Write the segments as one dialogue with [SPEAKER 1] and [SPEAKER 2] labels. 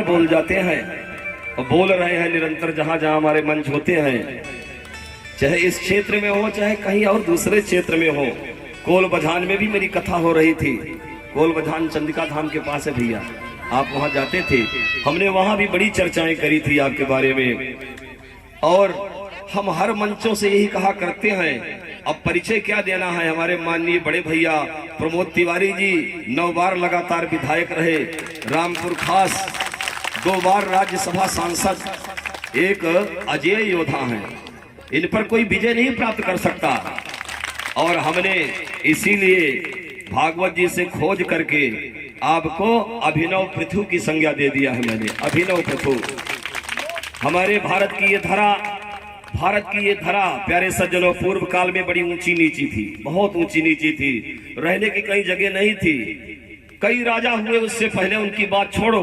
[SPEAKER 1] बोल जाते हैं और बोल रहे हैं निरंतर जहां जहां हमारे मंच होते हैं, चाहे इस क्षेत्र में हो चाहे कहीं और दूसरे क्षेत्र में हो। कोल बझान में भी मेरी कथा हो रही थी। कोल बझान चंदिका धाम के पास है भैया, आप वहां जाते थे, हमने वहां भी बड़ी चर्चाएं करी थी आपके बारे में। और हम हर मंचों से यही कहा करते हैं। अब परिचय क्या देना है, हमारे माननीय बड़े भैया प्रमोद तिवारी जी 9 बार लगातार विधायक रहे, रामपुर खास 2 बार राज्यसभा सांसद, एक अजय योद्धा हैं, इन पर कोई विजय नहीं प्राप्त कर सकता। और हमने इसीलिए भागवत जी से खोज करके आपको अभिनव पृथु की संज्ञा दे दिया है मैंने। अभिनव पृथु हमारे भारत की ये धरा प्यारे सज्जनों, पूर्व काल में बड़ी ऊंची नीची थी, बहुत ऊंची नीची थी, रहने की कई जगह नहीं थी। कई राजा हुए उससे पहले, उनकी बात छोड़ो,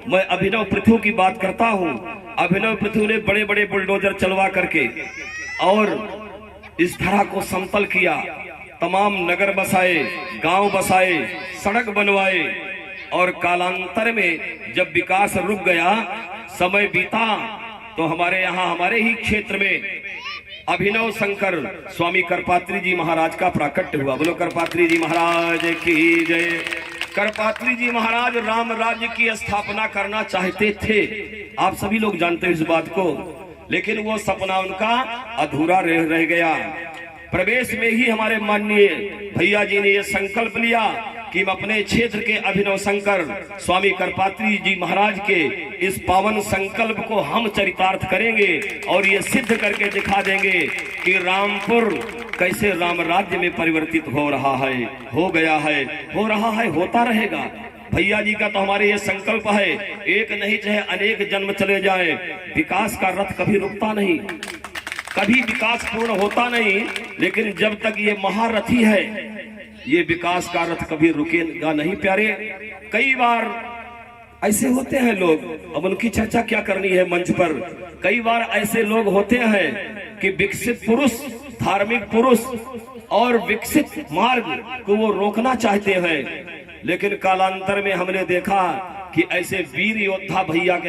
[SPEAKER 1] मैं अभिनव पृथु की बात करता हूँ। अभिनव पृथु ने बड़े बड़े बुलडोजर चलवा करके और इस धरा को समतल किया, तमाम नगर बसाए, गांव बसाए, सड़क बनवाए। और कालांतर में जब विकास रुक गया, समय बीता, तो हमारे यहाँ हमारे ही क्षेत्र में अभिनव शंकर स्वामी करपात्री जी महाराज का प्राकट्य हुआ। बोलो करपात्री जी महाराज की जय। करपात्री जी महाराज राम राज्य की स्थापना करना चाहते थे, आप सभी लोग जानते हैं इस बात को, लेकिन वो सपना उनका अधूरा रह गया। प्रवेश में ही हमारे माननीय भैया जी ने यह संकल्प लिया कि हम अपने क्षेत्र के अभिनव शंकर स्वामी करपात्री जी महाराज के इस पावन संकल्प को हम चरितार्थ करेंगे और ये सिद्ध करके दिखा देंगे कि रामपुर कैसे राम राज्य में परिवर्तित हो रहा है, हो गया है, हो रहा है, होता रहेगा। भैया जी का तो हमारे ये संकल्प है, एक नहीं चाहे अनेक जन्म चले जाए, विकास का रथ कभी रुकता नहीं, कभी विकास पूर्ण होता नहीं, लेकिन जब तक ये महारथी है, ये विकास का रथ कभी रुकेगा नहीं प्यारे। कई बार ऐसे होते हैं लोग, अब उनकी चर्चा क्या करनी है मंच पर। कई बार ऐसे लोग होते हैं कि विकसित पुरुष, धार्मिक पुरुष और विकसित मार्ग को वो रोकना चाहते हैं, लेकिन कालांतर में हमने देखा कि ऐसे वीर योद्धा भैया के